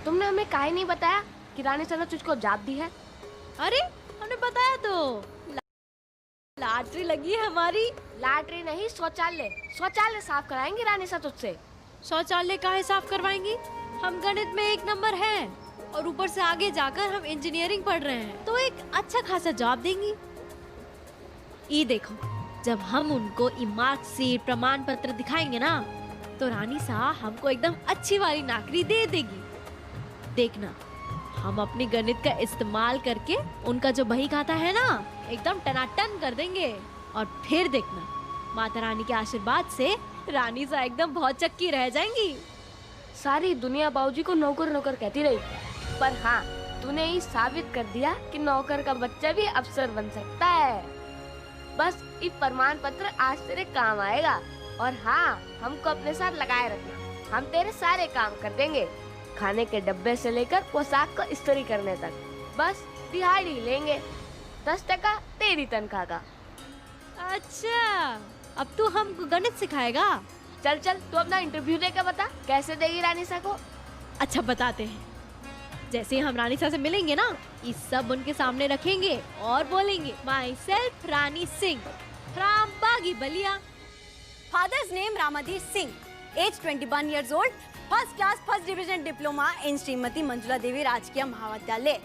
तुमने हमें काहे नहीं बताया कि रानी सर ने तुझको जाप दी है? अरे हमने बताया तो, लॉटरी लगी है हमारी। लॉटरी नहीं, शौचालय। शौचालय साफ कराएंगे रानी सर तुझसे। शौचालय काहे साफ करवाएंगी? हम गणित में 1 नंबर हैं और ऊपर से आगे जाकर हम इंजीनियरिंग पढ़ रहे हैं, तो एक अच्छा खासा जॉब देंगी। ये देखो, जब हम उनको मार्कशीट प्रमाण पत्र दिखाएंगे ना, तो रानी साहब हमको एकदम अच्छी वाली नौकरी दे देगी। देखना, हम अपनी गणित का इस्तेमाल करके उनका जो बही खाता है ना, एकदम टनाटन कर देंगे। और फिर देखना, माता रानी के आशीर्वाद से रानी साहब एकदम बहुत चक्की रह जाएंगी। सारी दुनिया बाबूजी को नौकर नौकर कहती रही, पर हाँ, तूने ही साबित कर दिया कि नौकर का बच्चा भी अफसर बन सकता है। बस ये प्रमाण पत्र आज तेरे काम आएगा। और हाँ, हमको अपने साथ लगाए रखना, हम तेरे सारे काम कर देंगे, खाने के डब्बे से लेकर पोशाक को इस्त्री करने तक। बस दिहाड़ी लेंगे, 10% तेरी तनख्वाह का। अच्छा, अब तू हमको गणित सिखाएगा? चल चल, तू अपना इंटरव्यू देकर बता, कैसे देगी रानी सा को। अच्छा बताते हैं। जैसे हम रानी सा से मिलेंगे ना, ये सब उनके सामने रखेंगे और बोलेंगे, myself Rani Singh from Bagi Ballia. Father's name Ramadhir Singh, age 21 years old, first class first division diploma in Shrimati Manjula Devi Rajkiya Mahavidyalaya.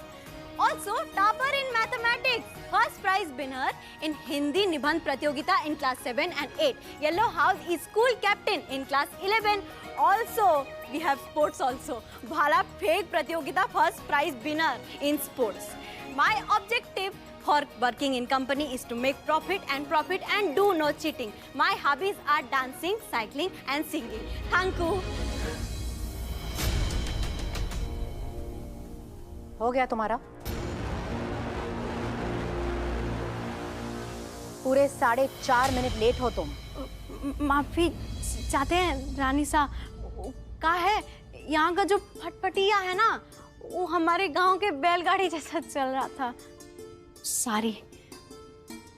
Also topper in mathematics, first prize winner in Hindi निबंध प्रतियोगिता in class 7 and 8. Yellow House is school captain in class 11. Also we have sports also. भाला फेंक प्रतियोगिता first prize winner in sports. My objective for working in company is to make profit and do no cheating. My hobbies are dancing, cycling and singing. Thank you. हो गया तुम्हारा? पूरे 4.5 minute late हो तुम। माफी चाहते हैं रानी सा, का है यहाँ का जो फटफटिया है ना, वो हमारे गांव के बैलगाड़ी जैसा चल रहा था। सॉरी,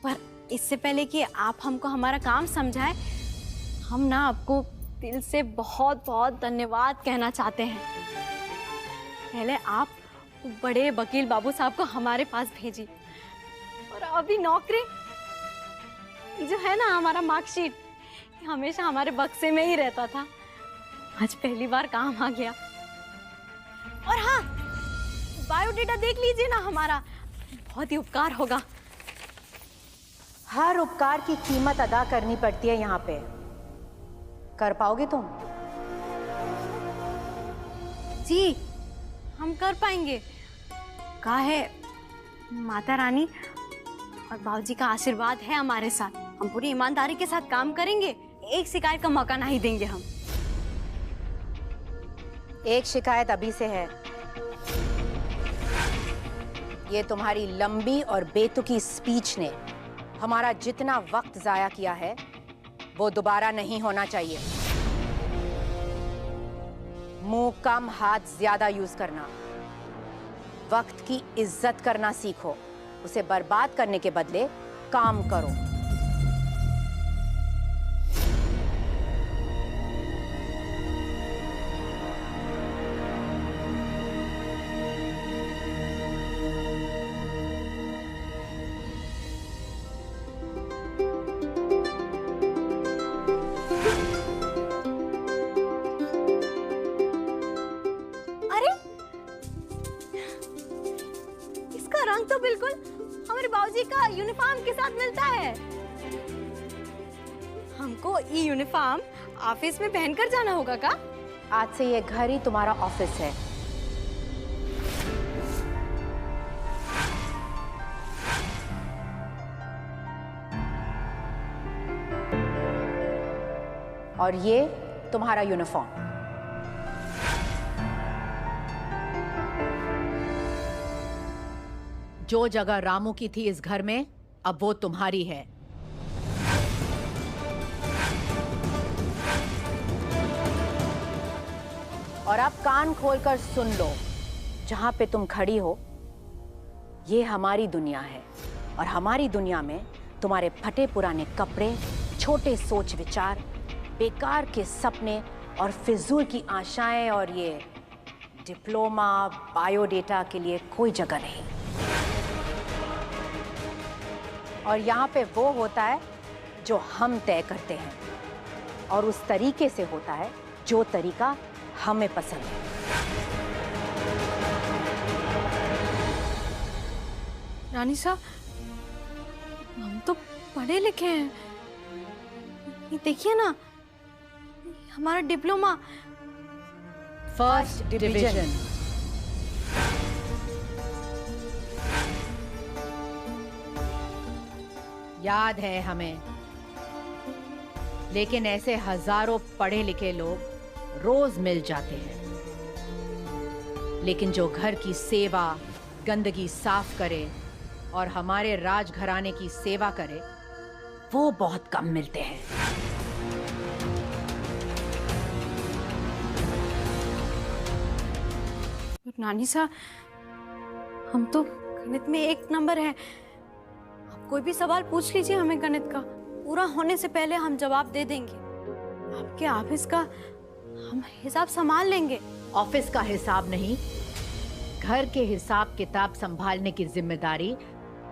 पर इससे पहले कि आप हमको हमारा काम समझाए, हम ना आपको दिल से बहुत बहुत धन्यवाद कहना चाहते हैं। पहले आप बड़े वकील बाबू साहब को हमारे पास भेजी, और अभी नौकरी, ये जो है ना हमारा मार्कशीट, हमेशा हमारे बक्से में ही रहता था, आज पहली बार काम आ गया। और हाँ, बायोडेटा देख लीजिए ना हमारा, बहुत ही उपकार होगा। हर उपकार की कीमत अदा करनी पड़ती है यहाँ पे। कर पाओगे तुम? जी, हम कर पाएंगे। कहा है, माता रानी और बाबूजी का आशीर्वाद है हमारे साथ, हम पूरी ईमानदारी के साथ काम करेंगे, एक शिकायत का मौका नहीं देंगे हम। एक शिकायत अभी से है, ये तुम्हारी लंबी और बेतुकी स्पीच ने हमारा जितना वक्त जाया किया है, वो दोबारा नहीं होना चाहिए। मुंह कम, हाथ ज्यादा यूज करना। वक्त की इज्जत करना सीखो, उसे बर्बाद करने के बदले काम करो। तो बिल्कुल हमारे बाबूजी का यूनिफॉर्म के साथ मिलता है। हमको ये यूनिफॉर्म ऑफिस में पहनकर जाना होगा का? आज से ये घर ही तुम्हारा ऑफिस है। और ये तुम्हारा यूनिफॉर्म। जो जगह रामू की थी इस घर में, अब वो तुम्हारी है। और अब कान खोलकर सुन लो, जहां पे तुम खड़ी हो, ये हमारी दुनिया है। और हमारी दुनिया में तुम्हारे फटे पुराने कपड़े, छोटे सोच विचार, बेकार के सपने और फिजूल की आशाएं और ये डिप्लोमा, बायोडेटा के लिए कोई जगह नहीं। और यहाँ पे वो होता है जो हम तय करते हैं, और उस तरीके से होता है जो तरीका हमें पसंद है। रानी साहब, हम तो पढ़े लिखे हैं। ये देखिए ना, हमारा डिप्लोमा फर्स्ट डिवीजन। याद है हमें, लेकिन ऐसे हजारों पढ़े लिखे लोग रोज मिल जाते हैं, लेकिन जो घर की सेवा, गंदगी साफ करे और हमारे राजघराने की सेवा करे, वो बहुत कम मिलते हैं। नानी साहब, हम तो गणित में 1 नंबर है। आप कोई भी सवाल पूछ लीजिए हमें गणित का, पूरा होने से पहले हम जवाब दे देंगे। आपके ऑफिस का हम हिसाब संभाल लेंगे। ऑफिस का हिसाब नहीं, घर के हिसाब किताब संभालने की जिम्मेदारी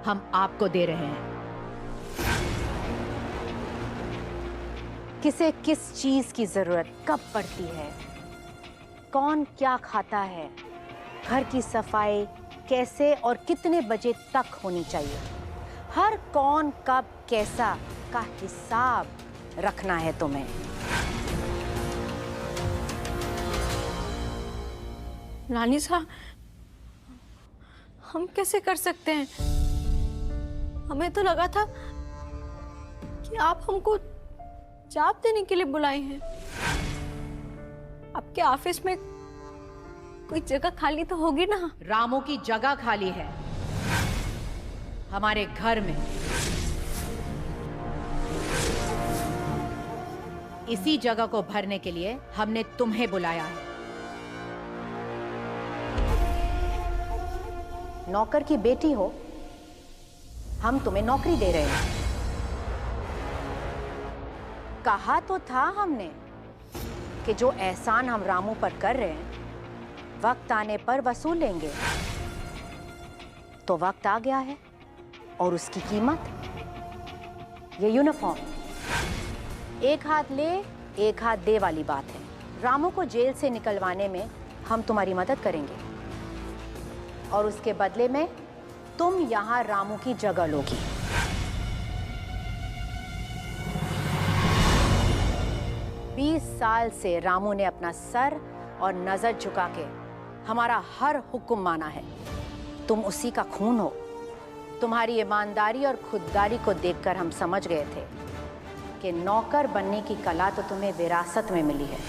हम आपको दे रहे हैं। किसे किस चीज की जरूरत कब पड़ती है, कौन क्या खाता है, घर की सफाई कैसे और कितने बजे तक होनी चाहिए, हर कौन कब कैसा का हिसाब रखना है तुम्हें। रानी साहब, हम कैसे कर सकते हैं? हमें तो लगा था कि आप हमको जवाब देने के लिए बुलाए हैं। आपके ऑफिस में कोई जगह खाली तो होगी ना? रामू की जगह खाली है हमारे घर में। इसी जगह को भरने के लिए हमने तुम्हें बुलाया है। नौकर की बेटी हो, हम तुम्हें नौकरी दे रहे हैं। कहा तो था हमने कि जो एहसान हम रामू पर कर रहे हैं वक्त आने पर वसूल लेंगे। तो वक्त आ गया है, और उसकी कीमत ये यूनिफॉर्म। एक हाथ ले एक हाथ दे वाली बात है। रामू को जेल से निकलवाने में हम तुम्हारी मदद करेंगे, और उसके बदले में तुम यहां रामू की जगह लोगी। 20 साल से रामू ने अपना सर और नजर झुका के हमारा हर हुक्म माना है। तुम उसी का खून हो। तुम्हारी ईमानदारी और खुददारी को देखकर हम समझ गए थे कि नौकर बनने की कला तो तुम्हें विरासत में मिली है।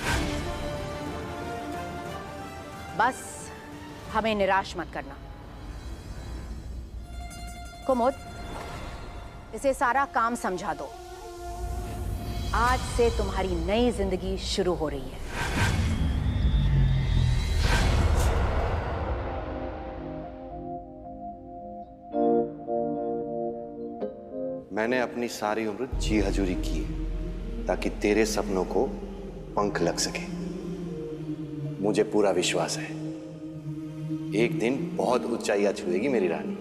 बस हमें निराश मत करना। कुमुद, इसे सारा काम समझा दो। आज से तुम्हारी नई जिंदगी शुरू हो रही है। मैंने अपनी सारी उम्र जी हजूरी की ताकि तेरे सपनों को पंख लग सके। मुझे पूरा विश्वास है एक दिन बहुत ऊंचाइयां छुएगी मेरी रानी।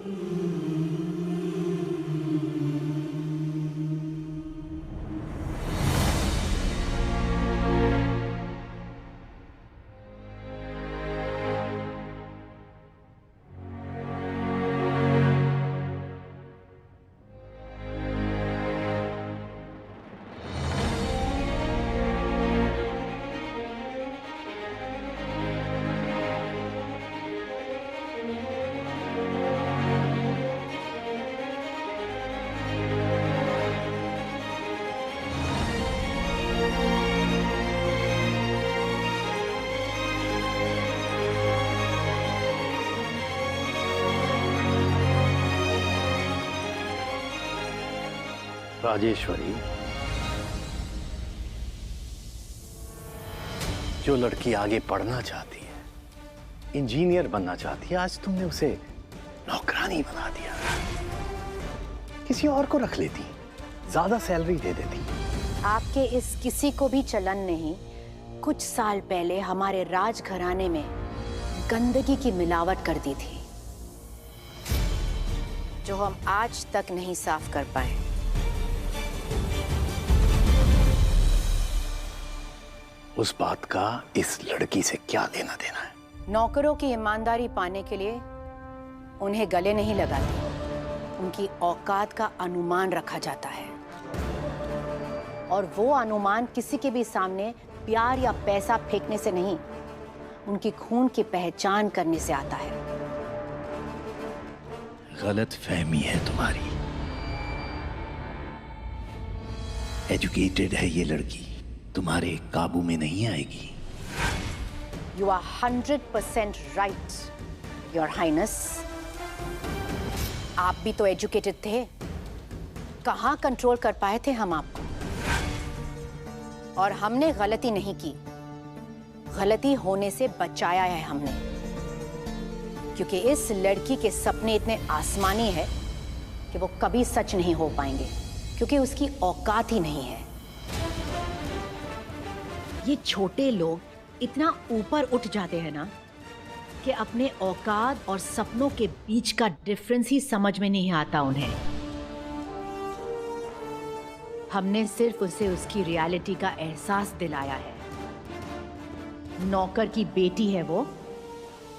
राजेश्वरी, जो लड़की आगे पढ़ना चाहती है, इंजीनियर बनना चाहती है, आज तुमने उसे नौकरानी बना दिया। किसी और को रख लेती, ज्यादा सैलरी दे देती। आपके इस किसी को भी चलन नहीं कुछ साल पहले हमारे राजघराने में गंदगी की मिलावट कर दी थी जो हम आज तक नहीं साफ कर पाए। उस बात का इस लड़की से क्या लेना देना है? नौकरों की ईमानदारी पाने के लिए उन्हें गले नहीं लगाते, उनकी औकात का अनुमान रखा जाता है और वो अनुमान किसी के भी सामने प्यार या पैसा फेंकने से नहीं, उनकी खून की पहचान करने से आता है। गलत फहमी है तुम्हारी। एजुकेटेड है ये लड़की, तुम्हारे काबू में नहीं आएगी। You are 100% right, Your Highness. आप भी तो एजुकेटेड थे, कहाँ कंट्रोल कर पाए थे हम आपको? और हमने गलती नहीं की, गलती होने से बचाया है हमने, क्योंकि इस लड़की के सपने इतने आसमानी है कि वो कभी सच नहीं हो पाएंगे, क्योंकि उसकी औकात ही नहीं है। ये छोटे लोग इतना ऊपर उठ जाते हैं ना कि अपने औकात और सपनों के बीच का डिफरेंस ही समझ में नहीं आता उन्हें। हमने सिर्फ उसे उसकी रियलिटी का एहसास दिलाया है। नौकर की बेटी है वो,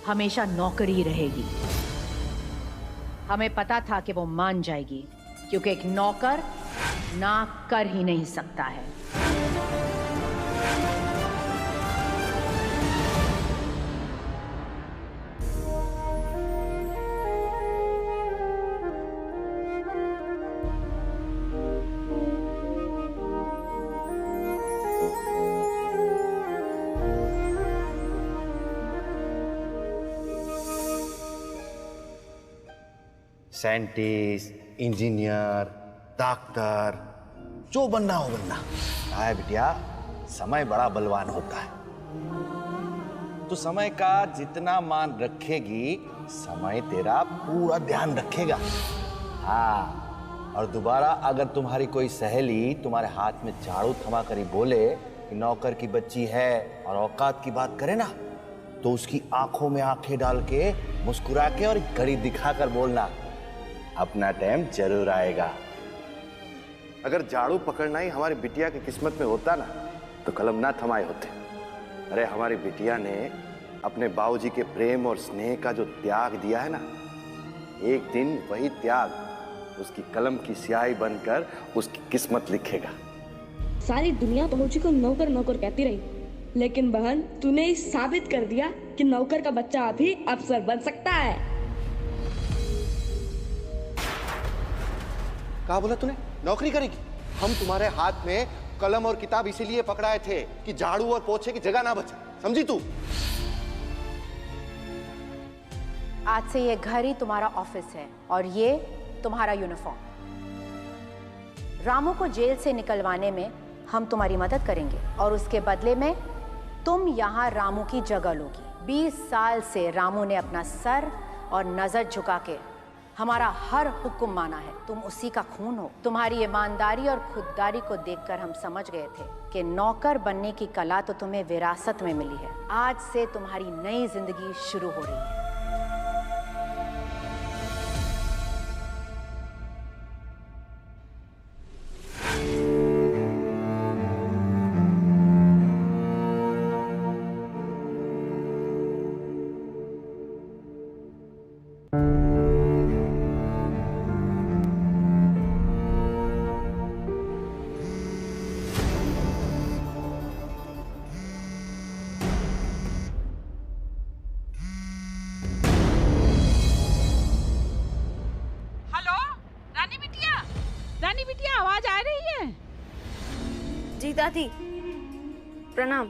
हमेशा नौकर ही रहेगी। हमें पता था कि वो मान जाएगी, क्योंकि एक नौकर ना कर ही नहीं सकता है। साइंटिस्ट, इंजीनियर, डॉक्टर, जो बनना हो बनना। है बिटिया, समय बड़ा बलवान होता है। तो समय का जितना मान रखेगी, समय तेरा पूरा ध्यान रखेगा। हाँ, और दोबारा अगर तुम्हारी कोई सहेली तुम्हारे हाथ में झाड़ू थमा कर ही बोले कि नौकर की बच्ची है और औकात की बात करे ना, तो उसकी आंखों में आंखें डाल के मुस्कुरा के और घड़ी दिखाकर बोलना, अपना टाइम जरूर आएगा। अगर झाड़ू पकड़ना ही हमारी बिटिया की किस्मत में होता ना, तो कलम ना थमाए होते। अरे हमारी बिटिया ने अपने बाबूजी के प्रेम और स्नेह का जो त्याग दिया है ना, एक दिन वही त्याग उसकी कलम की स्याही बनकर उसकी किस्मत लिखेगा। सारी दुनिया बाबूजी को नौकर नौकर कहती रही, लेकिन बहन तूने साबित कर दिया कि नौकर का बच्चा भी अफसर बन सकता है। कहा बोला तूने? नौकरी करेगी? हम तुम्हारे हाथ में कलम और किताब इसीलिए पकड़ाए थे कि झाड़ू और पोछे की जगह ना बचे, समझी तू? आज से ये घर ही तुम्हारा ऑफिस है और ये तुम्हारा यूनिफॉर्म। रामू को जेल से निकलवाने में हम तुम्हारी मदद करेंगे और उसके बदले में तुम यहाँ रामू की जगह लोगी। 20 साल से रामू ने अपना सर और नजर झुका के हमारा हर हुक्म माना है। तुम उसी का खून हो। तुम्हारी ईमानदारी और खुददारी को देखकर हम समझ गए थे कि नौकर बनने की कला तो तुम्हें विरासत में मिली है। आज से तुम्हारी नई जिंदगी शुरू हो रही है। जी दादी, प्रणाम।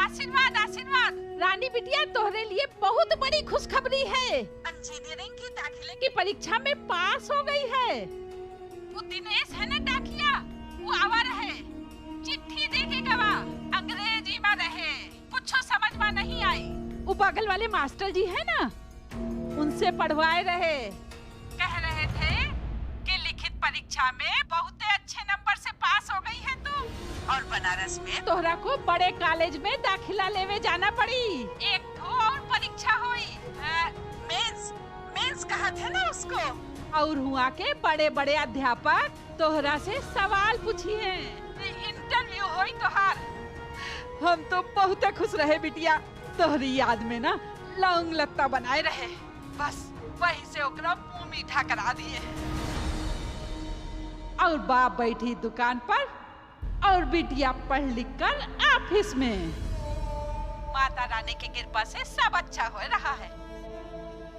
आशीर्वाद आशीर्वाद। रानी बिटिया, तोहरे लिए बहुत बड़ी खुशखबरी है। इंजीनियरिंग की दाखिले की परीक्षा में पास हो गई है। वो दिनेश है ना डाकिया, वो आवा रहे, चिट्ठी देके गवा, अंग्रेजी में रहे, कुछ समझ में नहीं आई। वो बगल वाले मास्टर जी है ना, उनसे पढ़वाए रहे। कह रहे थे कि लिखित परीक्षा में बहुत अच्छे नंबर से पास हो गई है तू, और बनारस में तोहरा को बड़े कॉलेज में दाखिला लेवे जाना पड़ी। एक तो और परीक्षा हुई, और हुआ के बड़े बड़े अध्यापक तोहरा से सवाल पूछिए, इंटरव्यू होई तोहार। हम तो बहुत खुश रहे बिटिया, तोहरी याद में ना लौंग लत्ता बनाए रहे, बस वही से ओकरा मुंह मीठा करा दिए। और बाप बैठी दुकान पर और बिटिया पढ़ लिख कर ऑफिस में। माता रानी की कृपा से सब अच्छा हो रहा है।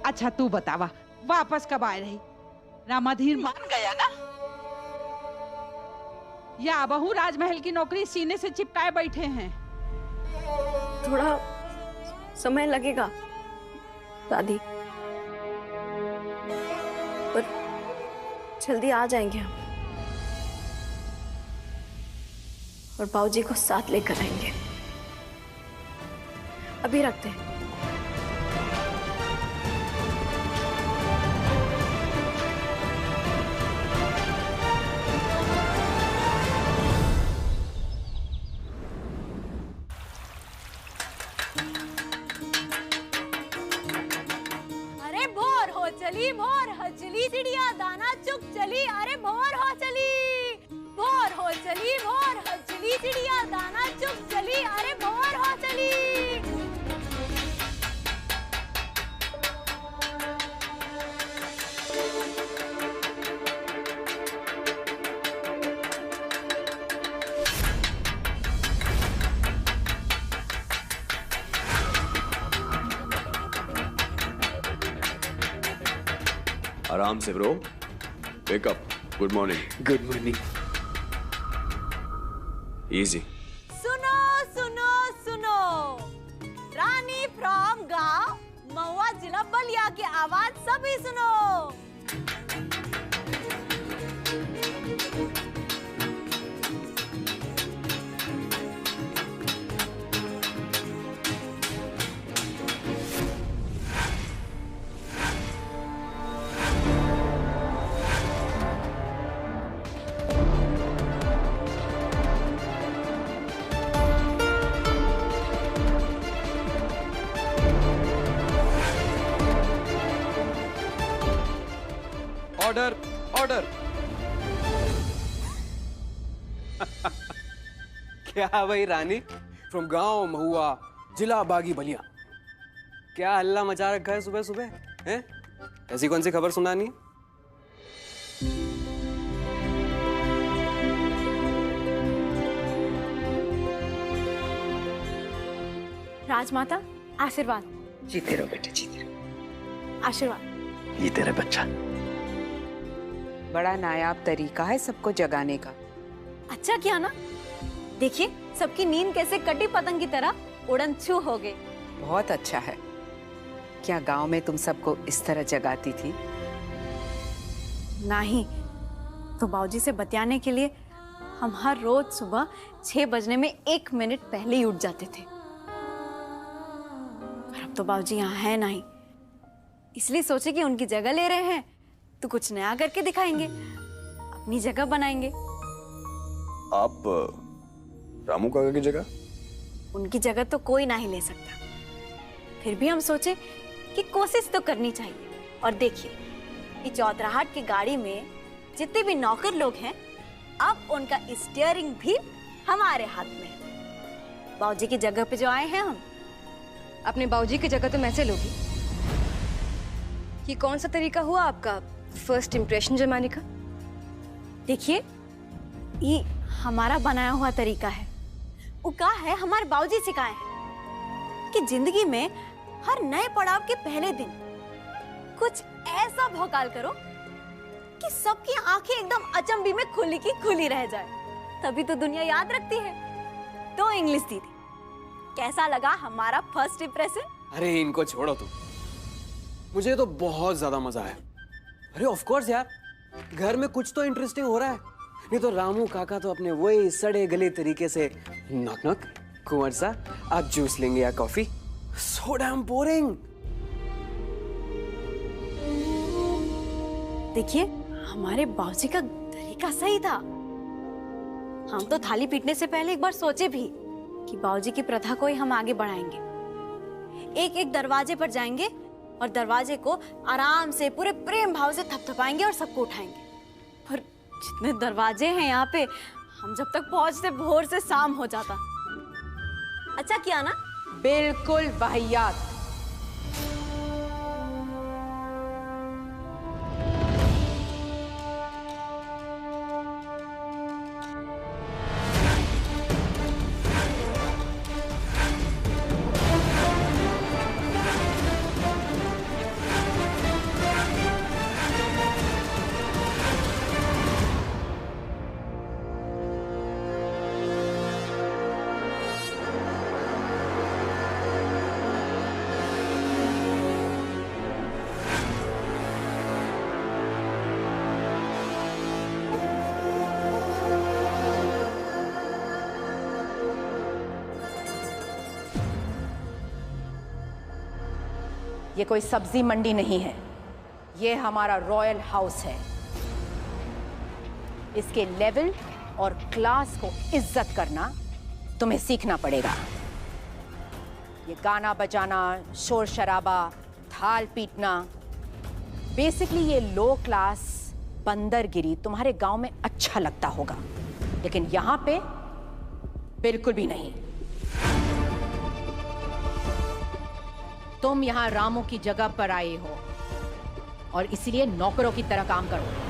अच्छा तू बतावा, वापस कब आए रही? रामाधीर मान गया ना, या बहू राजमहल की नौकरी सीने से चिपकाए बैठे हैं? थोड़ा समय लगेगा दादी, पर जल्दी आ जाएंगे हम और बाबूजी को साथ लेकर आएंगे। अभी रखते हैं। अरे भोर हो चली, भोर हो चली चिड़िया दाना चुग चली। अरे भोर हो चली, भोर हो चली, भोर हो चली चिड़िया दाना चुग चली। अरे भोर हो चली। आराम से bro, wake up, good morning. Good morning. Easy. सुनो सुनो सुनो, रानी फ्रॉम गांव महुआ जिला बलिया की आवाज सभी सुनो। Order order. क्या भाई रानी फ्रॉम गांव महुआ जिला बागी बलिया, क्या हल्ला मचा रखा है सुबह सुबह हैं? ऐसी कौन सी खबर सुनानी? राजमाता आशीर्वाद। जीते रहो बेटे, जीते रहो। आशीर्वाद। जीते रहे बच्चा। बड़ा नायाब तरीका है सबको जगाने का। अच्छा किया ना, देखिए सबकी नींद कैसे कटी पतंग की तरह उड़न छू हो गई। बहुत अच्छा है। क्या गांव में तुम सबको इस तरह जगाती थी? नहीं, तो बाबूजी से बतियाने के लिए हम हर रोज सुबह 6 बजने में 1 मिनट पहले ही उठ जाते थे। पर अब तो बाबूजी यहाँ है नहीं, इसलिए सोचे कि उनकी जगह ले रहे हैं तो कुछ नया करके दिखाएंगे, अपनी जगह बनाएंगे। आप रामू काका की जगह? उनकी जगह तो कोई ना ही ले सकता, फिर भी हम सोचे कि कोशिश तो करनी चाहिए। और देखिए, ये चौधराहट की गाड़ी में जितने भी नौकर लोग हैं, अब उनका स्टीयरिंग भी हमारे हाथ में है। बाबूजी की जगह पे जो आए हैं हम। अपने बाबूजी की जगह तो मैं से लोगी? ये कौन सा तरीका हुआ आपका फर्स्ट इंप्रेशन जमाने का? देखिए, ये हमारा बनाया हुआ तरीका है। वो क्या है, हमारे बाबूजी सिखाए हैं कि जिंदगी में हर नए पड़ाव के पहले दिन कुछ ऐसा भौकाल करो कि सबकी आंखें एकदम अचंभे में खुली की खुली रह जाए, तभी तो दुनिया याद रखती है। तो इंग्लिश दीदी, कैसा लगा हमारा फर्स्ट इंप्रेशन? अरे इनको छोड़ो तुम, मुझे तो बहुत ज्यादा मजा आया। अरे ऑफ कोर्स यार, घर में कुछ तो इंटरेस्टिंग हो रहा है, नहीं तो रामू काका तो अपने वही सड़े गले तरीके से नॉक नॉक, कुंवर सा आप जूस लेंगे या कॉफी? So damn boring. देखिए, हमारे बाबूजी का तरीका सही था। हम तो थाली पीटने से पहले एक बार सोचे भी कि बाबूजी की प्रथा को ही हम आगे बढ़ाएंगे। एक एक दरवाजे पर जाएंगे और दरवाजे को आराम से पूरे प्रेम भाव से थपथपाएंगे और सबको उठाएंगे। पर जितने दरवाजे हैं यहाँ पे, हम जब तक पहुंचते भोर से शाम हो जाता। अच्छा किया ना? बिल्कुल वाहियात। ये कोई सब्जी मंडी नहीं है, ये हमारा रॉयल हाउस है। इसके लेवल और क्लास को इज्जत करना तुम्हें सीखना पड़ेगा। ये गाना बजाना, शोर शराबा, थाल पीटना, बेसिकली ये लो क्लास बंदरगिरी तुम्हारे गांव में अच्छा लगता होगा, लेकिन यहां पे बिल्कुल भी नहीं। तुम यहां रामू की जगह पर आए हो और इसीलिए नौकरों की तरह काम करो।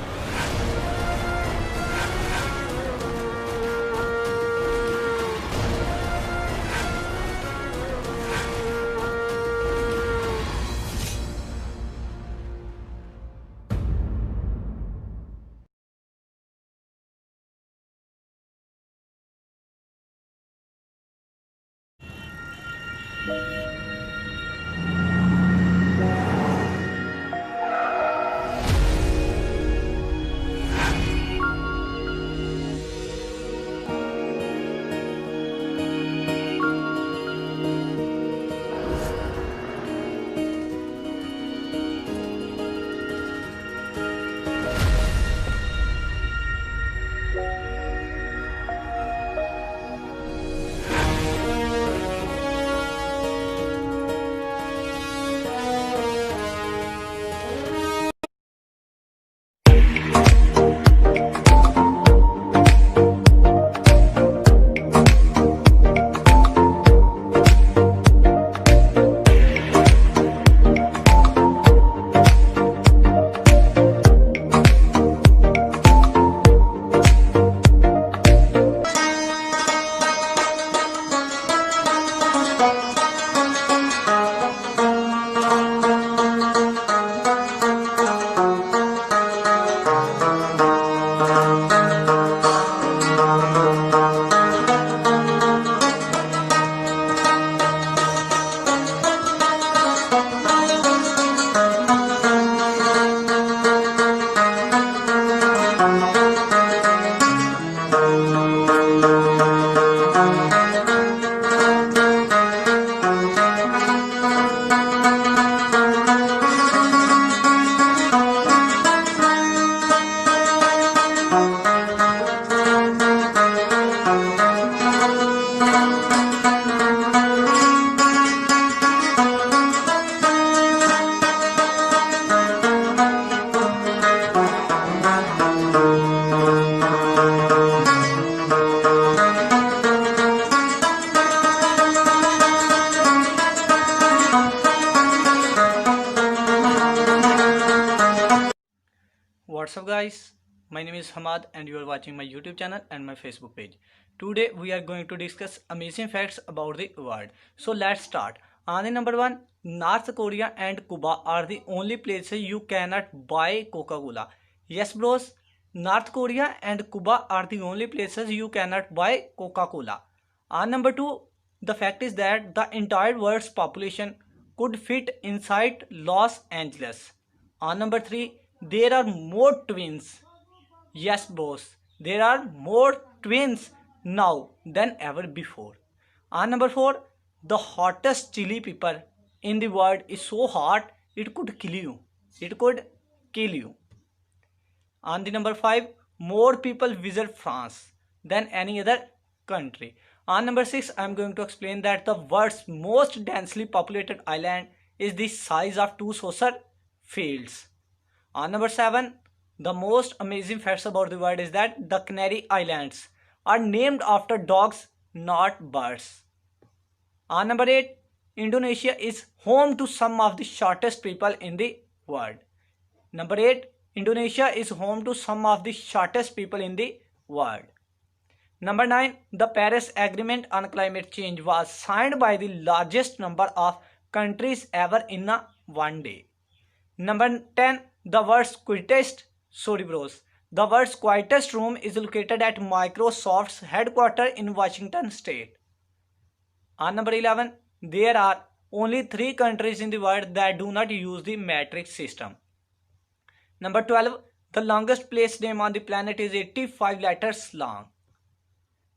What's up guys, my name is Hamad and you are watching my YouTube channel and my Facebook page. Today we are going to discuss amazing facts about the award. So let's start. On the number 1, North Korea and Cuba are the only places you cannot buy Coca-Cola. Yes bros, North Korea and Cuba are the only places you cannot buy Coca-Cola. On number 2, the fact is that the entire world's population could fit inside Los Angeles. On number 3, there are more twins. Yes boss, there are more twins now than ever before. On number 4, the hottest chili pepper in the world is so hot it could kill you. It could kill you. On the number 5, more people visit France than any other country. On number 6, I am going to explain that the world's most densely populated island is the size of 2 saucer fields. On number 7, the most amazing facts about the world is that the Canary Islands are named after dogs, not birds. On number 8, Indonesia is home to some of the shortest people in the world. Number 8, Indonesia is home to some of the shortest people in the world. Number 9, the Paris Agreement on Climate Change was signed by the largest number of countries ever in one day. Number 10, the world's quietest room is located at Microsoft's headquarters in Washington State. On number 11, there are only 3 countries in the world that do not use the metric system. Number 12, the longest place name on the planet is 85 letters long.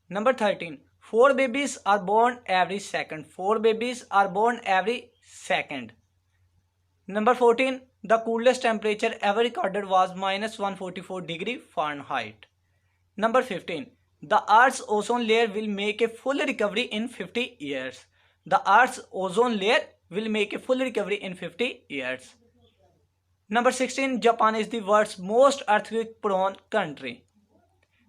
Number 13, 4 babies are born every second. 4 babies are born every second. Number 14, the coolest temperature ever recorded was -144 degrees Fahrenheit. Number 15, the Earth's ozone layer will make a full recovery in 50 years. The Earth's ozone layer will make a full recovery in 50 years. Number 16, Japan is the world's most earthquake-prone country.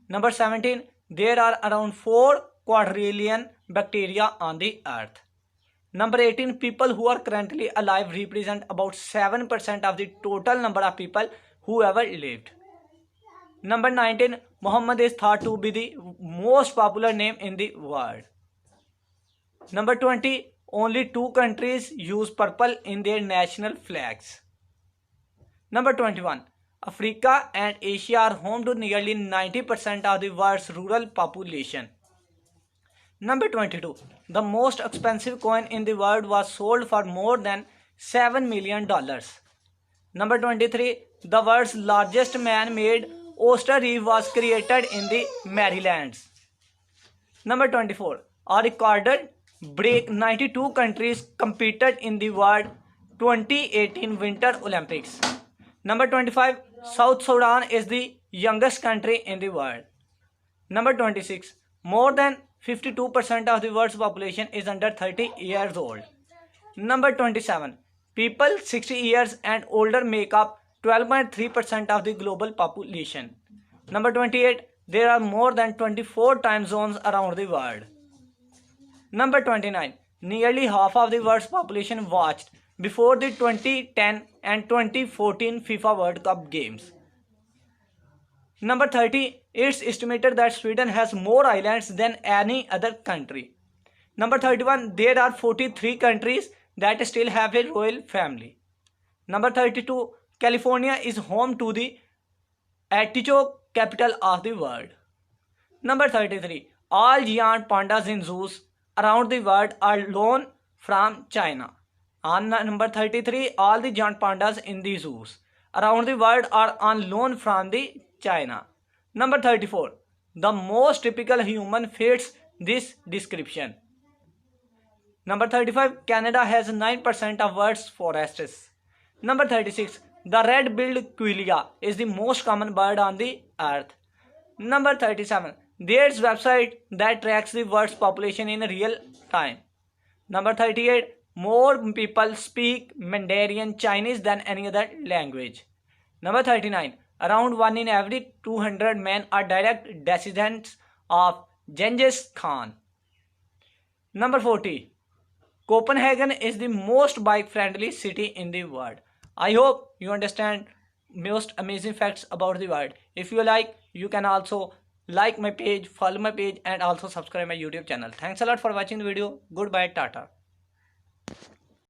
Number 17, there are around 4 quadrillion bacteria on the earth. Number 18, people who are currently alive represent about 7% of the total number of people who ever lived. Number 19, Muhammad is thought to be the most popular name in the world. Number 20, only 2 countries use purple in their national flags. Number 21, Africa and Asia are home to nearly 90% of the world's rural population. Number 22, the most expensive coin in the world was sold for more than $7 million. Number 23, the world's largest man-made oyster reef was created in the Marilands. Number 24, a recorded break 92 countries competed in the World 2018 Winter Olympics. Number 25, South Sudan is the youngest country in the world. Number 26, more than 52% of the world's population is under 30 years old. Number 27, people 60 years and older make up 12.3% of the global population. Number 28, there are more than 24 time zones around the world. Number 29, nearly half of the world's population watched before the 2010 and 2014 FIFA World Cup games. Number 30, it's estimated that Sweden has more islands than any other country. Number 31, there are 43 countries that still have a royal family. Number 32, California is home to the artichoke capital of the world. Number 33, all giant pandas in zoos around the world are loaned from China. On number 33, all the giant pandas in the zoos around the world are on loan from the China. Number 34, the most typical human fits this description. Number 35, Canada has 9% of world's forests. Number 36, the red-billed quelea is the most common bird on the earth. Number 37, there's a website that tracks the world's population in real time. Number 38, more people speak Mandarin Chinese than any other language. Number 39, around 1 in every 200 men are direct descendants of Genghis Khan. Number 40, Copenhagen is the most bike-friendly city in the world. I hope you understand most amazing facts about the world. If you like, you can also like my page, follow my page, and also subscribe my YouTube channel. Thanks a lot for watching the video. Goodbye, Tata.